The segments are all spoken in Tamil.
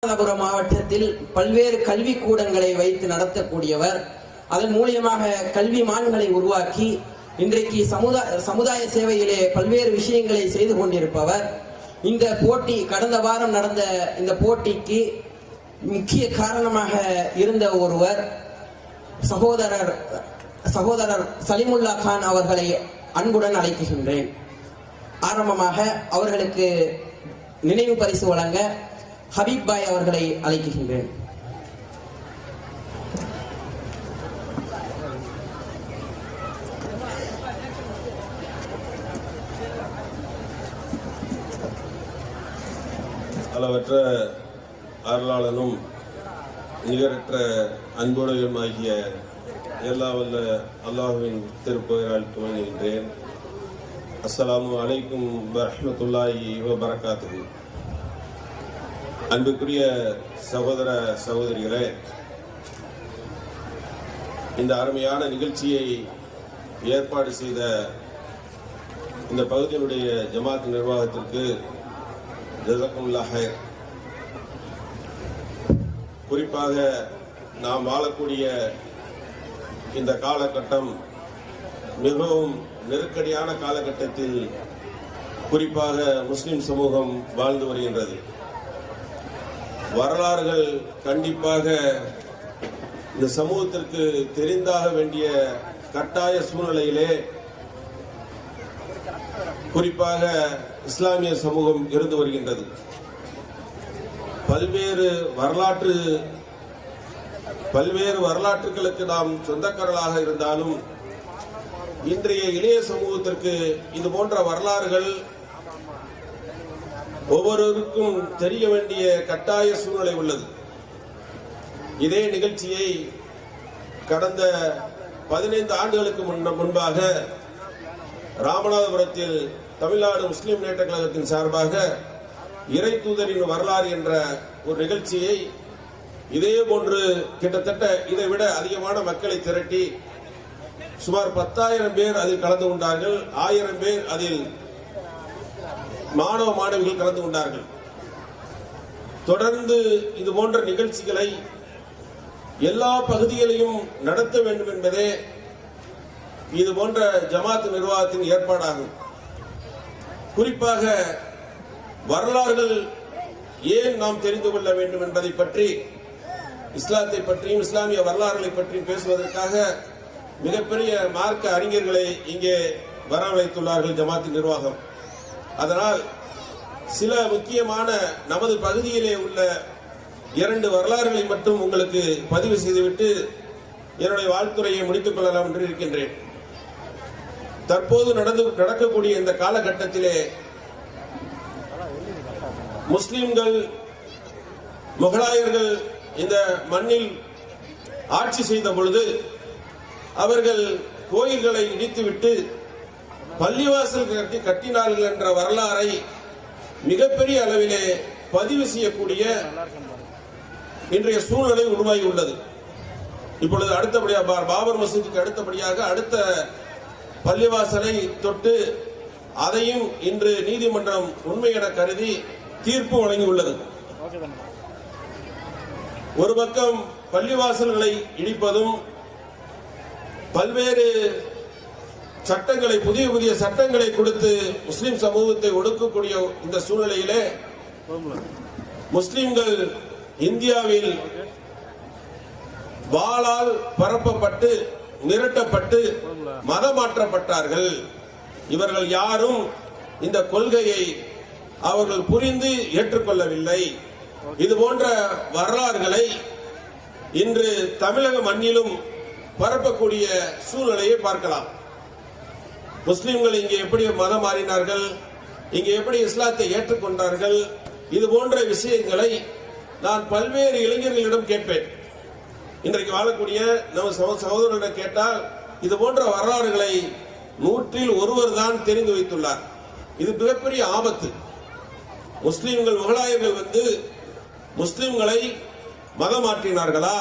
ராமநாதபுரம் மாவட்டத்தில் பல்வேறு கல்வி கூடங்களை வைத்து நடத்தக்கூடியவர். அதன் மூலியமாக கல்விமான்களை உருவாக்கி இன்றைக்கு சமுதாய சேவையிலே பல்வேறு விஷயங்களை செய்து கொண்டிருப்பவர். இந்த போட்டி, கடந்த வாரம் நடந்த இந்த போட்டிக்கு முக்கிய காரணமாக இருந்த ஒருவர் சகோதரர் சலிமுல்லா கான் அவர்களை அன்புடன் அழைக்கின்றேன். ஆரம்பமாக அவர்களுக்கு நினைவு பரிசு வழங்க ஹபீப் பாய் அவர்களை அழைக்கின்றேன். அளவற்ற அருளாளனும் நிகரற்ற அன்புடையும் ஆகிய எல்லா வல்ல அல்லாஹுவின் திருப்பெயரால் துவங்குகின்றேன். அஸ்ஸலாமு அலைக்கும் வரஹ்மத்துல்லாஹி வபரகாத்துஹு. அன்புக்குரிய சகோதர சகோதரிகளே, இந்த அருமையான நிகழ்ச்சியை ஏற்பாடு செய்த இந்த பகுதியினுடைய ஜமாத் நிர்வாகத்திற்கு ஜஸாக்குமுல்லாஹ் ஹைர். குறிப்பாக நாம் வாழக்கூடிய இந்த காலகட்டம் மிகவும் நெருக்கடியான காலகட்டத்தில் குறிப்பாக முஸ்லிம் சமூகம் வாழ்ந்து வருகின்றது. வரலாறுகள் கண்டிப்பாக இந்த சமூகத்திற்கு தெரிந்தாக வேண்டிய கட்டாய சூழ்நிலையிலே குறிப்பாக இஸ்லாமிய சமூகம் இருந்து வருகின்றது. பல்வேறு வரலாற்றுகளுக்கு நாம் சொந்தக்காரர்களாக இருந்தாலும் இன்றைய இளைய சமூகத்திற்கு இது போன்ற வரலாறுகள் ஒவ்வொருவருக்கும் தெரிய வேண்டிய கட்டாய சூழ்நிலை உள்ளது. இதே நிகழ்ச்சியை கடந்த 15 ஆண்டுகளுக்கு முன்பாக ராமநாதபுரத்தில் தமிழ்நாடு முஸ்லிம் முன்னேற்ற கழகத்தின் சார்பாக இறை தூதரின் வரலாறு என்ற ஒரு நிகழ்ச்சியை இதே போன்று கிட்டத்தட்ட இதை விட அதிகமான மக்களை திரட்டி சுமார் 10,000 பேர் அதில் கலந்து கொண்டார்கள். 1000 பேர் அதில் மாணவ மாணவிகள் கலந்து கொண்டார்கள். தொடர்ந்து இது போன்ற நிகழ்ச்சிகளை எல்லா பகுதிகளையும் நடத்த வேண்டும் என்பதே இது போன்ற ஜமாத் நிர்வாகத்தின் ஏற்பாடாகும். குறிப்பாக வரலாறுகள் ஏன் நாம் தெரிந்து கொள்ள வேண்டும் என்பதை பற்றி, இஸ்லாத்தை பற்றியும் இஸ்லாமிய வரலாறுகளை பற்றியும் பேசுவதற்காக மிகப்பெரிய மார்க்க அறிஞர்களை இங்கே வரவழைத்துள்ளார்கள் ஜமாத்தின் நிர்வாகம். அதனால் சில முக்கியமான நமது பகுதியிலே உள்ள 2 வரலாறுகளை மட்டும் உங்களுக்கு பதிவு செய்துவிட்டு என்னுடைய வாழ்த்துறையை முடித்துக் கொள்ளலாம் என்று இருக்கின்றேன். தற்போது நடக்கக்கூடிய இந்த காலகட்டத்திலே முஸ்லிம்கள், முகலாயர்கள் இந்த மண்ணில் ஆட்சி செய்த பொழுது அவர்கள் கோயில்களை இடித்துவிட்டு பள்ளிவாசல் கட்டினார்கள் என்ற வரலாறை மிகப்பெரிய அளவிலே பதிவு செய்யக்கூடிய இன்றைய சூழ்நிலை உருவாகி உள்ளது. இப்பொழுது அடுத்தபடியாக பாபர் மசூதிக்கு அடுத்தபடியாக அடுத்த பள்ளிவாசலை தொட்டு அதையும் இன்று நீதிமன்றம் உண்மை என கருதி தீர்ப்பு வழங்கியுள்ளது. ஒரு பக்கம் பள்ளிவாசல்களை இடிப்பதும் பல்வேறு சட்டங்களை, புதிய சட்டங்களை கொடுத்து முஸ்லிம் சமூகத்தை ஒடுக்கக்கூடிய இந்த சூழ்நிலையிலே முஸ்லிம்கள் இந்தியாவில் வாளால் பரப்பப்பட்டு மிரட்டப்பட்டு மதமாற்றப்பட்டார்கள். இவர்கள் யாரும் இந்த கொள்கையை அவர்கள் புரிந்து ஏற்றுக்கொள்ளவில்லை. இது போன்ற வரலாறுகளை இன்று தமிழக மண்ணிலும் பரப்பக்கூடிய சூழ்நிலையை பார்க்கலாம். முஸ்லிம்கள் இங்கே எப்படி மதம் மாறினார்கள், இங்கே எப்படி இஸ்லாத்தை ஏற்றுக்கொண்டார்கள், இது போன்ற விஷயங்களை நான் பல்வேறு இளைஞர்களிடம் கேட்பேன். இன்றைக்கு வாழக்கூடிய நம்ம சகோதரர்களிடம் கேட்டால் இது போன்ற வரலாறுகளை 100-ல் ஒருவர் தான் தெரிந்து வைத்துள்ளார். இது மிகப்பெரிய ஆபத்து. முஸ்லிம்கள், முகலாயர்கள் வந்து முஸ்லிம்களை மதம் மாற்றினார்களா?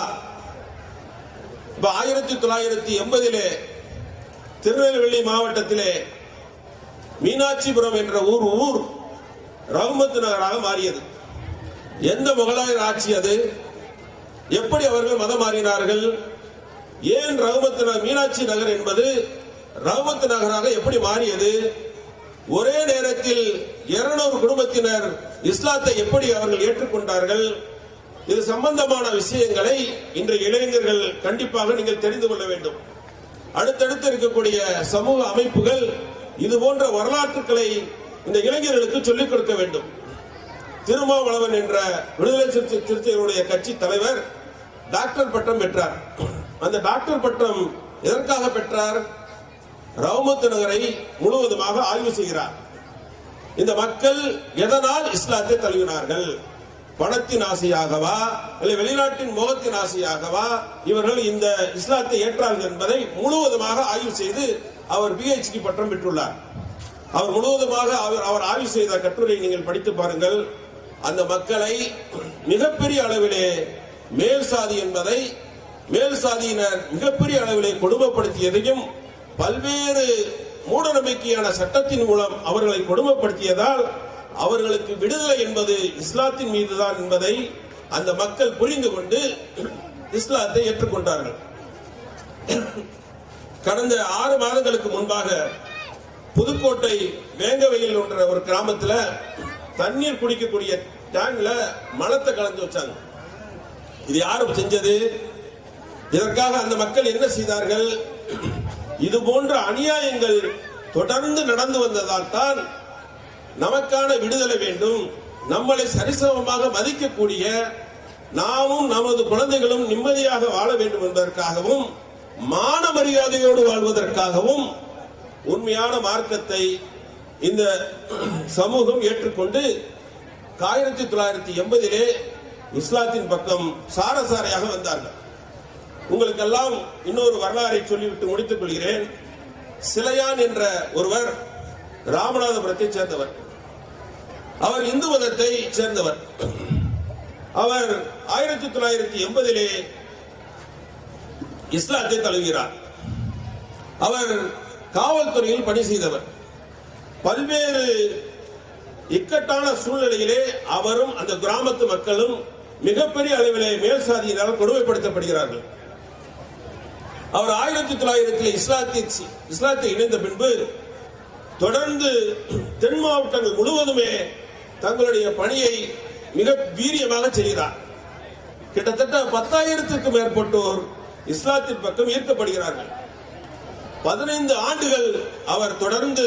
1980 திருநெல்வேலி மாவட்டத்திலே மீனாட்சிபுரம் என்ற ஊர் ரஹ்மத் நகராக மாறியது. எந்த முகலாயர் ஆட்சி அது? எப்படி அவர்கள் மதம் மாறினார்கள்? ஏன் மீனாட்சி நகர் என்பது ரஹமத் நகராக எப்படி மாறியது? ஒரே நேரத்தில் 200 குடும்பத்தினர் இஸ்லாத்தை எப்படி அவர்கள் ஏற்றுக்கொண்டார்கள்? இது சம்பந்தமான விஷயங்களை இன்றைய இளைஞர்கள் கண்டிப்பாக நீங்கள் தெரிந்து கொள்ள வேண்டும். அடுத்தடுத்து இருக்கக்கூடிய சமூக அமைப்புகள் இது போன்ற வரலாற்றுகளை இந்த இளைஞர்களுக்கு சொல்லிக் கொடுக்க வேண்டும். திருமாவளவன் என்ற விடுதலை சிறுத்தைகளுடைய கட்சி தலைவர் டாக்டர் பட்டம் பெற்றார். அந்த டாக்டர் பட்டம் எதற்காக பெற்றார்? ரஹமத் நகரை முழுவதுமாக ஆய்வு செய்கிறார். இந்த மக்கள் எதனால் இஸ்லாத்தை தழுவினார்கள்? பணத்தின் ஆசையாகவா இல்லை வெளிநாட்டின் முகத்தின் ஆசையாகவா இவர்கள் இந்த இஸ்லாத்தை ஏற்றார்கள் என்பதை முழுவதுமாக ஆய்வு செய்து அவர் PhD பட்டம் பெற்றுள்ளார். அவர் முழுவதுமாக அவர் ஆய்வு செய்த கட்டுரை நீங்கள் படித்து பாருங்கள். அந்த மக்களை மிகப்பெரிய அளவிலே மேல் சாதி என்பதை மேல் சாதியினர் மிகப்பெரிய அளவிலே கொடுமைப்படுத்தியதையும் பல்வேறு மூட நம்பிக்கையான சட்டத்தின் மூலம் அவர்களை கொடுமைப்படுத்தியதால் அவர்களுக்கு விடுதலை என்பது இஸ்லாத்தின் மீதுதான் என்பதை அந்த மக்கள் புரிந்து கொண்டு இஸ்லாத்தை ஏற்றுக்கொண்டார்கள். கடந்த 6 மாதங்களுக்கு முன்பாக புதுக்கோட்டை வேங்கவையில் என்ற ஒரு கிராமத்தில் தண்ணீர் குடிக்கக்கூடிய டேங்க்ல மலத்தை கலந்து வச்சாங்க. இது யாரும் செஞ்சது? இதற்காக அந்த மக்கள் என்ன செய்தார்கள்? இது போன்ற அநியாயங்கள் தொடர்ந்து நடந்து வந்ததால் தான் நமக்கான விடுதலை வேண்டும், நம்மளை சரிசமமாக மதிக்கக்கூடிய நாமும் நமது குழந்தைகளும் நிம்மதியாக வாழ வேண்டும் என்பதற்காகவும் மான மரியாதையோடு வாழ்வதற்காகவும் உண்மையான மார்க்கத்தை இந்த சமூகம் ஏற்றுக்கொண்டு 1980 இஸ்லாத்தின் பக்கம் சாரசாரையாக வந்தார்கள். உங்களுக்கெல்லாம் இன்னொரு வரலாறை சொல்லிவிட்டு முடித்துக் கொள்கிறேன். சிலையான் என்ற ஒருவர் ராமநாதபுரத்தை சேர்ந்தவர். அவர் இந்து மதத்தை சேர்ந்தவர். அவர் 1980 இஸ்லாத்தை தழுவுகிறார். அவர் காவல்துறையில் பணி செய்தவர். பல்வேறு இக்கட்டான சூழ்நிலையிலே அவரும் அந்த கிராமத்து மக்களும் மிகப்பெரிய அளவிலே மேல் சாதியினால் கொடுமைப்படுத்தப்படுகிறார்கள். அவர் 1900 இஸ்லாத்தை இணைந்த பின்பு தொடர்ந்து தென் மாவட்டங்கள் முழுவதுமே தங்களுடைய பணியை மிக வீரியமாக செய்கிறார். கிட்டத்தட்ட 10,000க்கும் மேற்பட்டோர் இஸ்லாத்தின் பக்கம் ஈர்க்கப்படுகிறார்கள். 15 ஆண்டுகள் அவர் தொடர்ந்து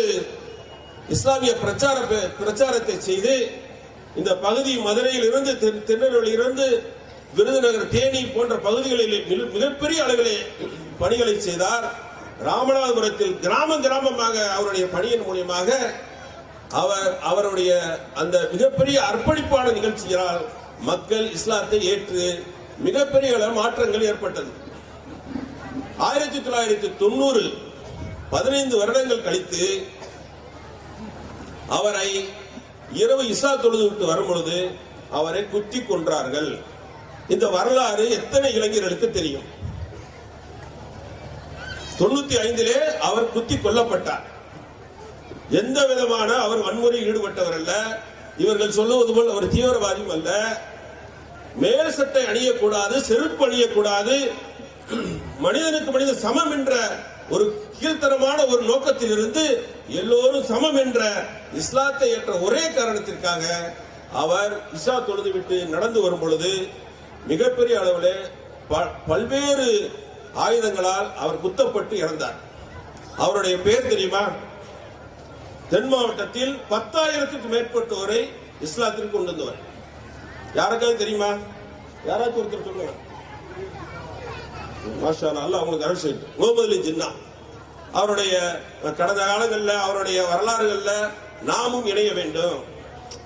இஸ்லாமிய பிரச்சாரத்தை செய்து இந்த பகுதி மதுரையில் இருந்து திருநெல்வேலியில் இருந்து விருதுநகர், தேனி போன்ற பகுதிகளில் மிகப்பெரிய அளவிலே பணிகளை செய்தார். ராமநாதபுரத்தில் கிராமமாக அவருடைய பணியின் மூலியமாக அவருடைய அந்த மிகப்பெரிய அர்ப்பணிப்பான நிகழ்ச்சியால் மக்கள் இஸ்லாத்தை ஏற்று மிகப்பெரிய மாற்றங்கள் ஏற்பட்டது. 1990 15 வருடங்கள் கழித்து அவரை இரவு இசா தொழுது விட்டு வரும்பொழுது அவரை குத்தி கொன்றார்கள். இந்த வரலாறு எத்தனை இளைஞர்களுக்கு தெரியும்? 95 அவர் குத்தி கொல்லப்பட்டார். எந்த விதமான அவர் வன்முறையில் ஈடுபட்டவர் அல்ல. இவர்கள் சொல்லுவது போல் அவர் தீவிரவாதியும் அல்ல. மேல் சட்டை அணியக்கூடாது, செருப்பு அணியக்கூடாது, மனிதனுக்கு மனிதன் சமம் என்ற ஒரு கீழ்த்தரமான ஒரு நோக்கத்தில் இருந்து எல்லோரும் சமம் என்ற இஸ்லாத்தை ஏற்ற ஒரே காரணத்திற்காக அவர் இசா தொழுது விட்டு நடந்து வரும் பொழுது மிகப்பெரிய அளவில் பல்வேறு ஆயுதங்களால் அவர் குத்தப்பட்டு இறந்தார். அவருடைய பெயர் தெரியுமா? தென் மாவட்டத்தில் 10,000க்கும் மேற்பட்டோரை இஸ்லாத்திற்கு கொண்டு வந்தவர். யாருக்காவது தெரியுமா? யாராச்சும் ஒருத்தர் சொல்லுங்க. மாஷா அல்லாஹ், அவங்களுக்கு அருள் செய்யும். முகமது அலி ஜின்னா அவருடைய கடந்த காலங்களில் அவருடைய வரலாறுகளில் நாமும் இணைய வேண்டும்.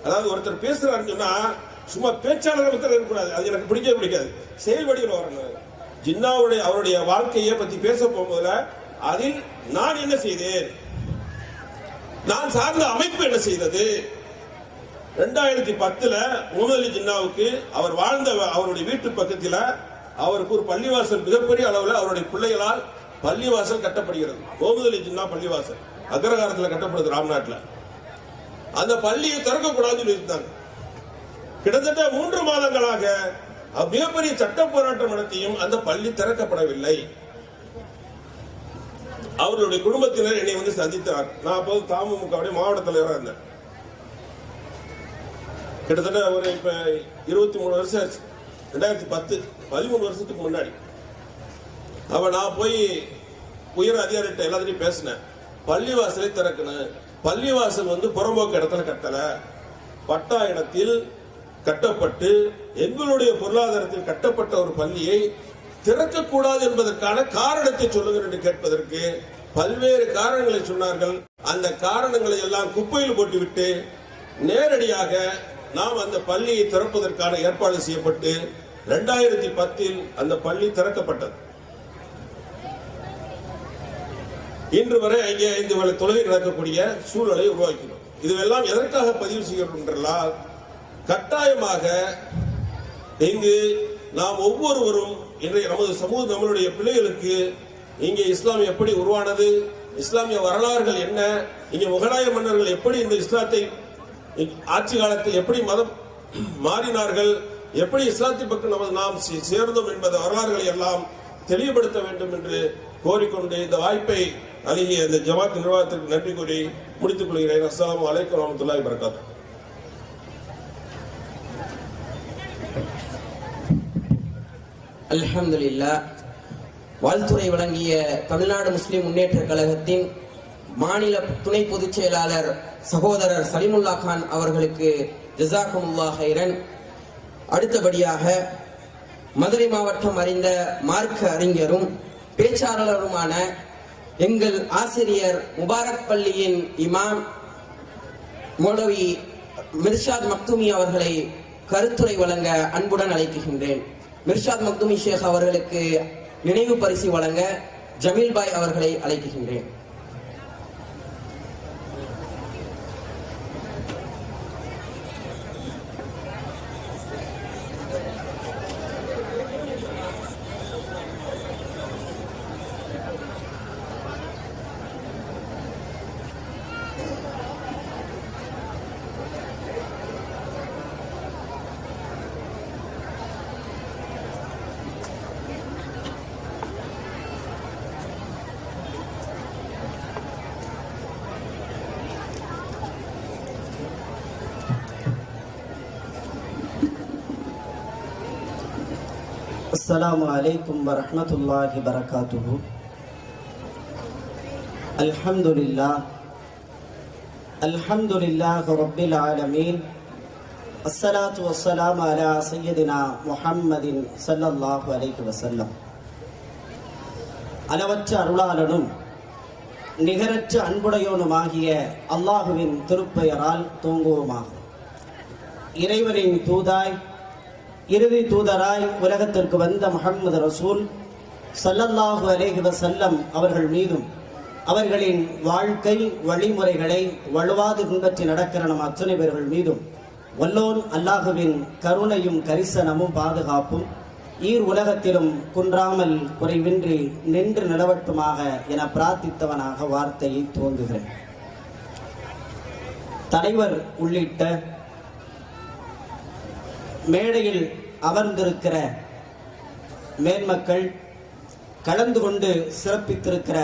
அதாவது ஒருத்தர் பேசுறாருன்னு சொன்னா சும்மா பேச்சாளர் ஒருத்தர் இருக்கக்கூடாது. அது எனக்கு பிடிக்காது. செயல் வடிவில் வரணும். ஜின்னாவுடைய அவருடைய வாழ்க்கையை பத்தி பேச போகும்போதுல அதில் நான் என்ன செய்தேன், நான் சார்ந்த அமைப்பு என்ன செய்தது. 2010 முகமது அலி ஜின்னாவுக்கு அவர் வாழ்ந்த அவருடைய வீட்டு பக்கத்தில் அவருக்கு ஒரு பள்ளிவாசல் மிகப்பெரிய அளவில் அவருடைய பிள்ளைகளால் பள்ளிவாசல் கட்டப்படுகிறது. முகமது அலி ஜின்னா பள்ளிவாசல் அக்ரகாரத்தில் கட்டப்படுது ராம்நாட்டில். அந்த பள்ளியை திறக்கக்கூடாதுன்னு இருந்தாங்க. கிட்டத்தட்ட 3 மாதங்களாக மிகப்பெரிய சட்ட போராட்டம் நடத்தியும் அந்த பள்ளி திறக்கப்படவில்லை. அவர்களுடைய குடும்பத்தினர் என்னை வந்து சந்தித்தார். நான் அப்போது தமுக மாவட்ட தலைவராக இருந்தேன். கிட்டத்தட்ட ஒரு இப்ப 23 வருஷம் ஆச்சு. 2010 13 வருஷத்துக்கு முன்னாடி நான் போய் உயர் அதிகாரிகிட்ட எல்லாத்தையும் பேசினேன். பள்ளிவாசலை திறக்கணும். பள்ளிவாசல் வந்து புறம்போக்கு இடத்துல கட்டல, பட்டா இடத்தில் கட்டப்பட்டு எங்களுடைய பொருளாதாரத்தில் கட்டப்பட்ட ஒரு பள்ளியை திறக்கக்கூடாது என்பதற்கான காரணத்தை சொல்லுங்கள் என்று கேட்பதற்கு பல்வேறு காரணங்களை சொன்னார்கள். அந்த காரணங்களை எல்லாம் குப்பையில் போட்டுவிட்டு நேரடியாக நாம் அந்த பள்ளியை திறப்பதற்கான ஏற்பாடு செய்யப்பட்டு 2010 அந்த பள்ளி திறக்கப்பட்டது. இன்று வரை அங்கே 5 வேளை தொழுகை நடக்கக்கூடிய சூழலை உருவாக்கினோம். இதுவெல்லாம் எதற்காக பதிவு செய்யணும் என்றால், கட்டாயமாக இங்கு நாம் ஒவ்வொருவரும் இன்றைய நமது சமூக நம்மளுடைய பிள்ளைகளுக்கு இங்கே இஸ்லாம் எப்படி உருவானது, இஸ்லாமிய வரலாறுகள் என்ன, இங்கே முகலாய மன்னர்கள் எப்படி இந்த இஸ்லாத்தை ஆட்சி காலத்தில் எப்படி மதம் மாறினார்கள், எப்படி இஸ்லாத்தின் பக்கம் நாம் சேர்ந்தோம் என்பது வரலாறுகளை எல்லாம் தெளிவுபடுத்த வேண்டும் என்று கோரிக்கொண்டு இந்த வாய்ப்பை அழகிய இந்த ஜமாத் நிர்வாகத்திற்கு நன்றி கூறி முடித்துக் கொள்கிறேன். அஸ்ஸலாமு அலைக்கும் வரஹ்மத்துல்லாஹி வபரகாத்துஹு. அல்ஹம்துலில்லாஹ். வாழ்த்துறை வழங்கிய தமிழ்நாடு முஸ்லிம் முன்னேற்ற கழகத்தின் மாநில துணை பொதுச் செயலாளர் சகோதரர் சலிமுல்லா கான் அவர்களுக்கு ஜஸாக்குமுல்லாஹ் ஹைரன். அடுத்தபடியாக மதுரை மாவட்டம் அறிந்த மார்க்க அறிஞரும் பேச்சாளருமான எங்கள் ஆசிரியர் முபாரக் பள்ளியின் இமாம் மௌலவி மிர்ஷாத் மக்தூமி அவர்களை கருத்துரை வழங்க அன்புடன் அழைக்கின்றேன். மிர்ஷாத் மக்தூமி ஷேக் அவர்களுக்கு நினைவு பரிசு வழங்க ஜமீல் பாய் அவர்களை அழைக்கின்றேன். السلام عليكم ورحمة الله وبركاته. الحمد لله رب العالمين. الصلاة والسلام على سيدنا محمد صلى الله عليه وسلم. அளவற்ற அருளாளனும் நிகரற்ற அன்புடையோனுமாகிய அல்லாஹுவின் திருப்பெயரால் தூங்குவோமாக. இறைவனின் தூதாய் இறுதி தூதராய் உலகத்திற்கு வந்த முஹம்மது ரசூல் ஸல்லல்லாஹு அலைஹி வஸல்லம் அவர்கள் மீதும் அவர்களின் வாழ்க்கை வழிமுறைகளை வலுவாது பின்பற்றி நடக்கிற நம் அத்தனை பேர்கள் மீதும் வல்லோன் அல்லாஹுவின் கருணையும் கரிசனமும் பாதுகாப்பும் உலகத்திலும் குன்றாமல் குறைவின்றி நின்று நிலவட்டுமாக என பிரார்த்தித்தவனாக வார்த்தையை துவங்குகிறேன். தலைவர் உள்ளிட்ட மேடையில் அமர்ந்திருக்கிற மேன்மக்கள், கலந்து கொண்டு சிறப்பித்திருக்கிற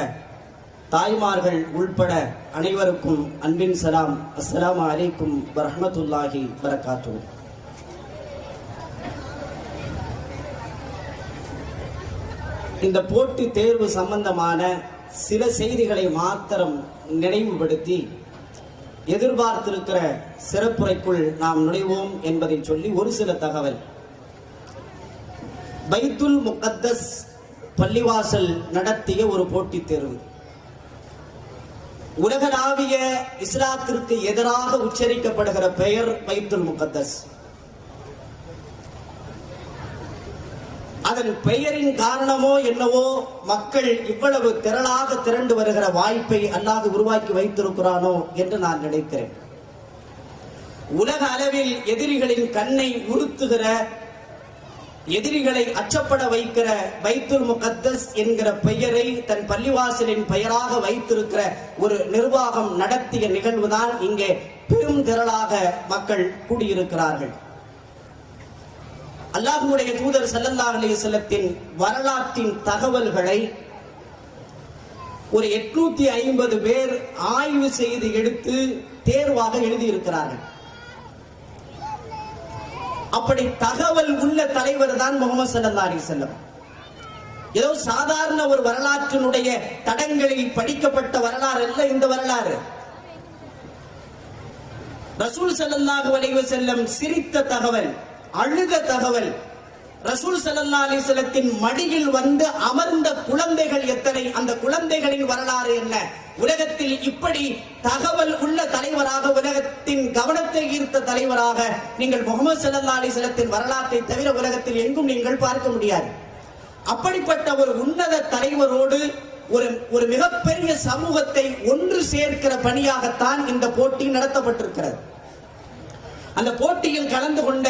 தாய்மார்கள் உள்பட அனைவருக்கும் அன்பின் சலாம். அஸ்ஸலாமு அலைக்கும் வரஹ்மத்துல்லாஹி வபரகாத்துஹு. இந்த போட்டி தேர்வு சம்பந்தமான சில செய்திகளை மாத்திரம் நினைவுபடுத்தி எதிர்பார்த்திருக்கிற சிறப்புரைக்குள் நாம் நுழைவோம் என்பதை சொல்லி ஒரு சில தகவல். பைத்துல் முகத்தஸ் பள்ளிவாசல் நடத்திய ஒரு போட்டித் தேர்வு. உலகளாவிய இஸ்லாத்திற்கு எதிராக உச்சரிக்கப்படுகிற பெயர் பைத்துல் முகத்தஸ். அதன் பெயரின் காரணமோ என்னவோ மக்கள் இவ்வளவு திரளாக திரண்டு வருகிற வாய்ப்பை அல்லாஹ் உருவாக்கி வைத்திருக்கிறானோ என்று நான் நினைக்கிறேன். உலக அளவில் எதிரிகளின் கண்ணை உறுத்துகிற, எதிரிகளை அச்சப்பட வைக்கிற பைத்துல் முகத்தஸ் என்கிற பெயரை தன் பள்ளிவாசலின் பெயராக வைத்திருக்கிற ஒரு நிர்வாகம் நடத்திய நிகழ்வுதான் இங்கே பெரும் திரளாக மக்கள் கூடியிருக்கிறார்கள். அல்லாஹ்வுடைய தூதர் ஸல்லல்லாஹு அலைஹி வஸல்லத்தின் வரலாற்றின் தகவல்களை ஒரு 850 பேர் ஆய்வு செய்து எடுத்து தேர்வாக எழுதியிருக்கிறார்கள். அப்படி தகவல் உள்ள தலைவர் தான் முஹம்மது ஸல்லல்லாஹு அலைஹி வஸல்லம். ஏதோ சாதாரண ஒரு வரலாற்றினுடைய தடங்களில் படிக்கப்பட்ட வரலாறு அல்ல இந்த வரலாறு. ரசூல் ஸல்லல்லாஹு அலைஹி வஸல்லம் சிரித்த தகவல், அழுத தகவல், ரசூல் ஸல்லல்லாஹு அலைஹி வஸல்லத்தின் மடியில் வந்து அமர்ந்த குழந்தைகள் எத்தனை, அந்த குழந்தைகளின் வரலாறு என்ன, உலகத்தில் இப்படி தகவல் உள்ள தலைவராக, உலகத்தின் கவனத்தை ஈர்த்த தலைவராக நீங்கள் முஹம்மது ஸல்லல்லாஹு அலைஹி வஸல்லத்தின் வரலாற்றை தவிர உலகத்தில் எங்கும் நீங்கள் பார்க்க முடியாது. அப்படிப்பட்ட ஒரு உன்னத தலைவரோடு ஒரு மிகப்பெரிய சமூகத்தை ஒன்று சேர்க்கிற பணியாகத்தான் இந்த போட்டி நடத்தப்பட்டிருக்கிறது. அந்த போட்டியில் கலந்து கொண்ட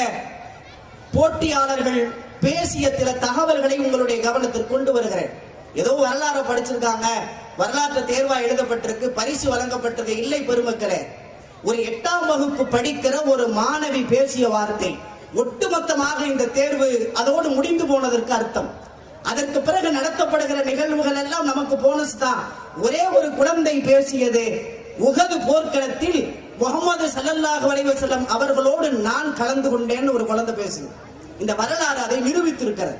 போட்டியாளர்கள் பேசிய சில தகவல்களை உங்களுடைய கவனத்திற்கு கொண்டு வருகிறேன். ஏதோ வரலாறு படிச்சிருக்காங்க, வரலாற்று தேர்வா எழுதப்பட்டிருக்கு, பரிசு வழங்கப்பட்டது இல்லை பெருமக்களே. ஒரு 8ஆம் வகுப்பு படிக்கிற ஒரு மாணவி பேசிய வார்த்தை ஒட்டுமொத்தமாக இந்த தேர்வு அதோடு முடிந்து போனதற்கு அர்த்தம். அதற்கு பிறகு நடத்தப்படுகிற நிகழ்வுகள் எல்லாம் நமக்கு போனஸ் தான். ஒரே ஒரு குழந்தை பேசியது, உஹது போர்க்களத்தில் முஹம்மது ஸல்லல்லாஹு அலைஹி வஸல்லம் அவர்களோடு நான் கலந்து கொண்டேன்னு ஒரு குழந்தை பேசுது. இந்த வரலாறு அதை நிரூபித்திருக்கிறது.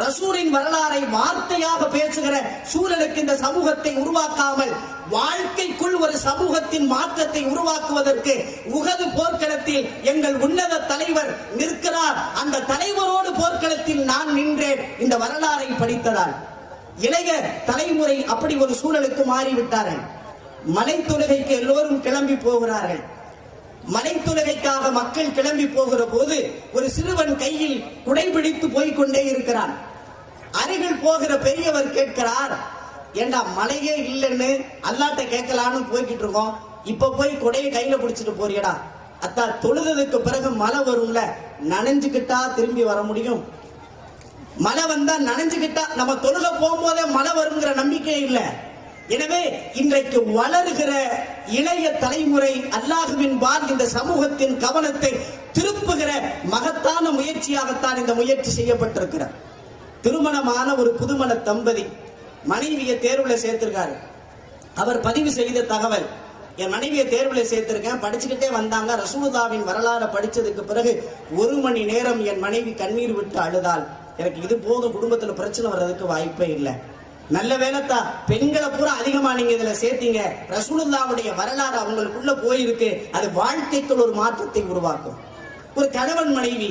ரசூலின் வரலாறை வார்த்தையாக பேசுகிற சூழலுக்கு இந்த சமூகத்தை உருவாக்காமல் வாழ்க்கைக்குள் ஒரு சமூகத்தின் மாற்றத்தை உருவாக்குவதற்கு உஹது போர்க்களத்தில் எங்கள் உன்னத தலைவர் நிற்கிறார். அந்த தலைவரோடு போர்க்களத்தில் நான் நின்றேன். இந்த வரலாறை படித்ததால் இளைய தலைமுறை அப்படி ஒரு சூழலுக்கு மாறிவிட்டார்கள். மலை தொழுகைக்கு எல்லோரும் கிளம்பி போகிறார்கள். மலை தொழுகைக்காக மக்கள் கிளம்பி போகிற போது ஒரு சிறுவன் கையில் குடைபிடித்து போய்கொண்டே இருக்கிறான். அருகில் போகிற பெரியவர் கேட்கிறார், ஏண்டா மலையே இல்லைன்னு அல்லாட்ட கேட்கலான்னு போய்கிட்டு இருக்கோம், இப்ப போய் குடையை கையில பிடிச்சிட்டு போறியடா? அத்தா தொழுததுக்கு பிறகு மழை வரும்ல, நனைஞ்சுக்கிட்டா திரும்பி வர முடியும். மழை வந்தா நனைஞ்சுக்கிட்டா, நம்ம தொழுக போகும்போதே மழை வருங்கிற நம்பிக்கை இல்லை. எனவே இன்றைக்கு வளர்கிற இளைய தலைமுறை அல்லாஹ்வின் பால் இந்த சமூகத்தின் கவனத்தை திருப்புகிற மகத்தான முயற்சியாகத்தான் இந்த முயற்சி செய்யப்பட்டிருக்கிறார். திருமணமான ஒரு புதுமண தம்பதி மனைவியை தேர்வுல சேர்த்திருக்காரு. அவர் பதிவு செய்த தகவல், என் மனைவியை தேர்வுல சேர்த்திருக்கேன், படிச்சுக்கிட்டே வந்தாங்க. ரசூலுல்லாஹ்வின் வரலாறு படிச்சதுக்கு பிறகு 1 மணி நேரம் என் மனைவி கண்ணீர் விட்டு அழுதால், எனக்கு இது போதும், குடும்பத்துல பிரச்சனை வர்றதுக்கு வாய்ப்பே இல்லை. நல்ல வேலைத்தா, பெண்களை பூரா அதிகமா நீங்க இதுல சேர்த்தீங்க. ரசூலுல்லாஹ்வுடைய வரலாறு அவங்களுக்குள்ள போயிருக்கு, அது வாழ்க்கைக்குள் ஒரு மாற்றத்தை உருவாக்கும். ஒரு கணவன் மனைவி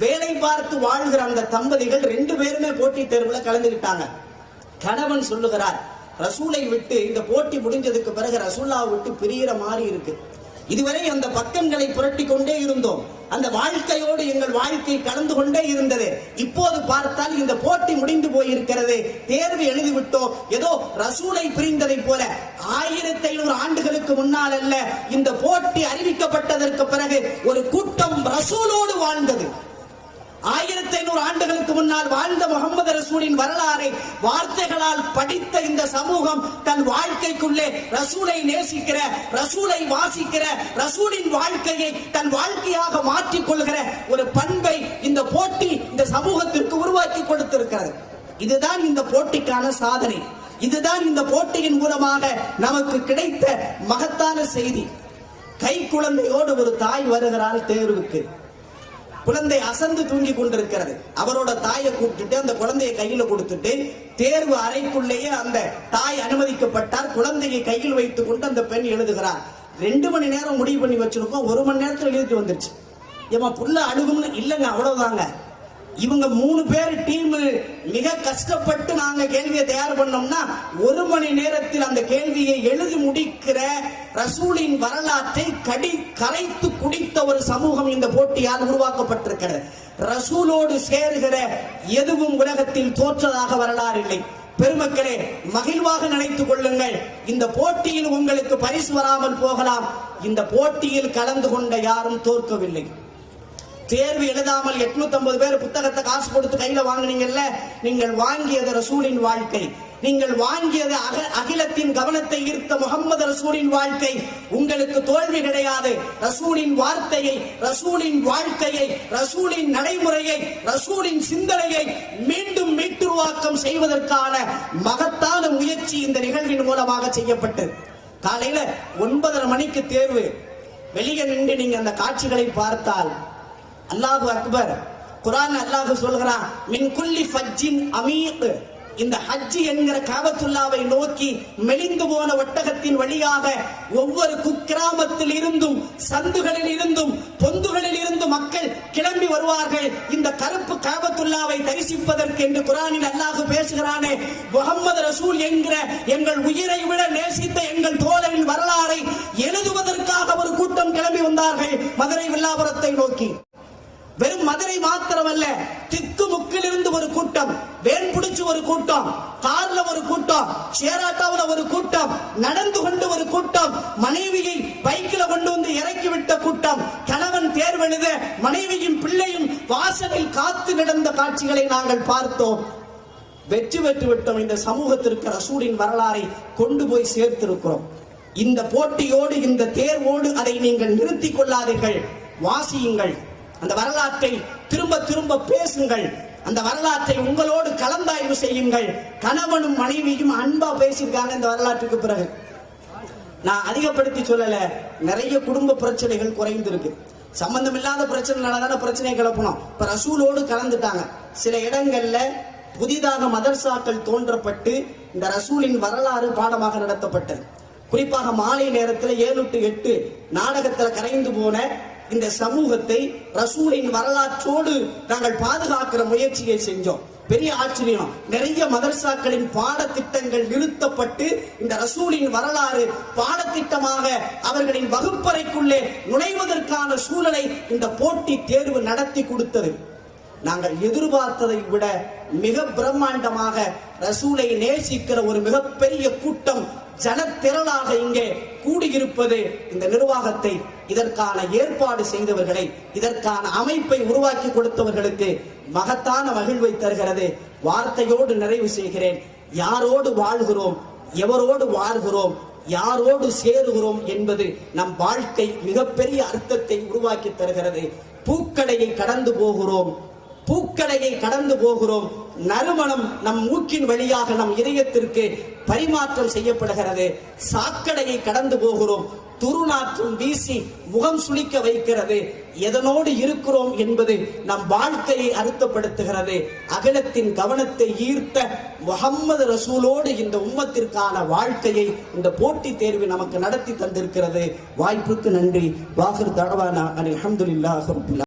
வேலை பார்த்து வாழ்கிற அந்த தம்பதிகள் 2 பேருமே போட்டி தேர்வுல கலந்துக்கிட்டாங்க. கணவன் சொல்லுகிறார், ரசூலை விட்டு இந்த போட்டி முடிஞ்சதுக்கு பிறகு ரசூலுல்லாஹ் விட்டு பிரியிற மாதிரி இருக்கு. இதுவரை அந்த பக்கங்களை புரட்டி கொண்டே இருந்தோம், அந்த வாழ்க்கையோடு எங்கள் வாழ்க்கை கலந்து கொண்டே இருந்தது. இப்போது பார்த்தால் இந்த போட்டி முடிந்து போயிருக்கிறது, தேர்வு எழுதிவிட்டோம். ஏதோ ரசூலை பிரிந்ததை போல 1500 ஆண்டுகளுக்கு முன்னால் அல்ல, இந்த போட்டி அறிவிக்கப்பட்டதற்கு பிறகு ஒரு கூட்டம் ரசூலோடு வாழ்ந்தது. 1500 ஆண்டுகளுக்கு முன்னால் வாழ்ந்த முகமது ரசூலின் வரலாறை வார்த்தைகளால் படித்த இந்த சமூகம் தன் வாழ்க்கைக்குள்ளே ரசூலை நேசிக்கிற, ரசூலை வாசிக்கிற, ரசூலின் வாழ்க்கையை தன் வாழ்க்கையாக மாற்றிக் கொள்கிற ஒரு பண்பை இந்த போட்டி இந்த சமூகத்திற்கு உருவாக்கி கொடுத்திருக்கிறது. இதுதான் இந்த போட்டிக்கான சாதனை. இதுதான் இந்த போட்டியின் மூலமாக நமக்கு கிடைத்த மகத்தான செய்தி. கை குழந்தையோடு ஒரு தாய் வருகிறாள் தேர்வுக்கு. குழந்தை அசந்து தூங்கி கொண்டிருக்கிறது. அவரோட தாயை கூப்பிட்டுட்டு அந்த குழந்தையை கையில கொடுத்துட்டு தேர்வு அறைக்குள்ளேயே அந்த தாய் அனுமதிக்கப்பட்டார். குழந்தையை கையில் வைத்துக் கொண்டு அந்த பெண் எழுதுகிறார். 2 மணி நேரம் முடிவு பண்ணி வச்சிருக்கோம், 1 மணி நேரத்தில் எழுதிட்டு வந்துருச்சு. ஏமா புள்ள அழுகும்னு இல்லைங்க, அவ்வளவுதாங்க. இவங்க 3 பேர் டீம் மிக கஷ்டப்பட்டு நாங்க கேள்வியை தயார் பண்ணோம்னா 1 மணி நேரத்தில் அந்த கேள்வியை எழுதி முடிக்கிற ரசூலின் வரலாற்றை கரைத்து குடித்த ஒரு சமூகம் இந்த போட்டியால் உருவாக்கப்பட்டிருக்கிறது. ரசூலோடு சேருகிற எதுவும் உலகத்தில் தோற்றதாக வரலாறு இல்லை. பெருமக்களே, மகிழ்வாக நினைத்துக் கொள்ளுங்கள். இந்த போட்டியில் உங்களுக்கு பரிசு வராமல் போகலாம். இந்த போட்டியில் கலந்து கொண்ட யாரும் தோற்கவில்லை. தேர்வு எழுதாமல் 850 பேர் புத்தகத்தை காசு கொடுத்து கையில வாங்கினீங்கல்ல, நீங்கள் வாங்கியது ரசூலின் வாழ்க்கை. நீங்கள் வாங்கியது அகிலத்தின் கவனத்தை ஈர்த்த முகமது ரசூலின் வாழ்க்கை. உங்களுக்கு தோல்வி கிடையாது. ரசூலின் வார்த்தையை, ரசூலின் வாழ்க்கையை, ரசூலின் நடைமுறையை, ரசூலின் சிந்தனையை மீண்டும் மீட்டுருவாக்கம் செய்வதற்கான மகத்தான முயற்சி இந்த நிகழ்வின் மூலமாக செய்யப்பட்டது. காலையில 9:30 மணிக்கு தேர்வு. வெளியே நின்று நீங்க அந்த காட்சிகளை பார்த்தால் அல்லாஹு அக்பர். குர்ஆன் அல்லாஹ் சொல்கிறான், மின் குல்லி ஃபஜ்ஜின் அமீக். இந்த ஹஜ் என்கிற காபத்துல்லாவை நோக்கி மெலிந்து போன ஒட்டகத்தின் வழியாக ஒவ்வொரு குக்கிராமத்தில் இருந்தும், சந்துகளில் இருந்தும், பொந்துகளில் இருந்து மக்கள் கிளம்பி வருவார்கள் இந்த கருப்பு காபத்துல்லாவை தரிசிப்பதற்கு என்று குர்ஆனில் அல்லாஹ் பேசுகிறானே. முஹம்மது ரசூல் என்கிற எங்கள் உயிரை விட நேசித்த எங்கள் தோழரின் வரலாறை எழுதுவதற்காக ஒரு கூட்டம் கிளம்பி வந்தார்கள் மதுரை வில்லாபுரத்தை நோக்கி. வெறும் மதுரை மாத்திரமல்ல, திக்கு முக்கிலிருந்து ஒரு கூட்டம், வேன் பிடிச்சு ஒரு கூட்டம், கார்ல ஒரு கூட்டம், ஷேராட்டாவுல ஒரு கூட்டம், நடந்து கொண்டு ஒரு கூட்டம், மனைவியை பைக்கில் கொண்டு வந்து இறக்கிவிட்ட கூட்டம், கணவன் தேர்வெழுத மனைவியும் பிள்ளையும் வாசலில் காத்து நடந்த காட்சிகளை நாங்கள் பார்த்தோம். வெற்றி பெற்று விட்டோம். இந்த சமூகத்திற்கு ரசூலின் வரலாறை கொண்டு போய் சேர்த்திருக்கிறோம். இந்த போட்டியோடு, இந்த தேர்வோடு அதை நீங்கள் நிறுத்திக் கொள்ளாதீர்கள். வாசியுங்கள், அந்த வரலாற்றை திரும்ப திரும்ப பேசுங்கள், அந்த வரலாற்றை உங்களோடு கலந்தாய்வு செய்யுங்கள். கணவனும் மனைவியும் அன்பா பேசியிருக்காங்க இந்த வரலாற்றுக்கு பிறகு. நான் அதிகப்படுத்தி சொல்லல, நிறைய குடும்ப பிரச்சனைகள் குறைந்திருக்கு. சம்பந்தம் இல்லாத பிரச்சனைனாலதான பிரச்சனையை கிளப்பணும். இப்ப ரசூலோடு கலந்துட்டாங்க. சில இடங்கள்ல புதிதாக மதர்சாக்கள் தோன்றப்பட்டு இந்த ரசூலின் வரலாறு பாடமாக நடத்தப்பட்டது. குறிப்பாக மாலை நேரத்தில் 7 to 8 நாடகத்தில் கரைந்து போன இந்த சமூகத்தை ரசூலின் வரலாற்றோடு நாங்கள் பாதுகாக்கிற முயற்சியை செஞ்சோம். பெரிய ஆச்சரியம், நிறைய மதரசாக்களின் பாடத்திட்டங்கள் நிறுத்தப்பட்டு இந்த ரசூலின் வரலாறு பாடத்திட்டமாக அவர்களின் வகுப்பறைக்குள்ளே நுழைவதற்கான சூழலை இந்த போட்டி தேர்வு நடத்தி கொடுத்தது. நாங்கள் எதிர்பார்த்ததை விட மிக பிரம்மாண்டமாக ரசூலை நேசிக்கிற ஒரு மிகப்பெரிய கூட்டம் ஜனத்திரளாக இங்கே கூடியிருப்பது இந்த நிர்வாகத்தை, இதற்கான ஏற்பாடு செய்தவர்களை, இதற்கான அமைப்பை உருவாக்கி கொடுத்தவர்களுக்கு மகத்தான மகிழ்வை தருகிறது. வார்த்தையோடு நிறைவு செய்கிறேன். யாரோடு வாழ்கிறோம், எவரோடு வாழ்கிறோம், யாரோடு சேருகிறோம் என்பது நம் வாழ்க்கை மிகப்பெரிய அர்த்தத்தை உருவாக்கி தருகிறது. பூக்கடையை கடந்து போகிறோம், பூக்கடையை கடந்து போகிறோம், நறுமணம் நம் மூக்கின் வழியாக நம் இதயத்திற்கு பரிமாற்றம் செய்யப்படுகிறது. சாக்கடையை கடந்து போகிறோம், துருநாற்றம் வீசி முகம் சுளிக்க வைக்கிறது. எதனோடு இருக்கிறோம் என்பது நம் வாழ்க்கையை அர்த்தப்படுத்துகிறது. அகிலத்தின் கவனத்தை ஈர்த்த முஹம்மது ரசூலோடு இந்த உம்மத்திற்கான வாழ்க்கையை இந்த போட்டி தேர்வு நமக்கு நடத்தி தந்திருக்கிறது. வாய்ப்புக்கு நன்றி. வாஹிர் தஅவானா அல்ஹம்துலில்லாஹி ரப்பில்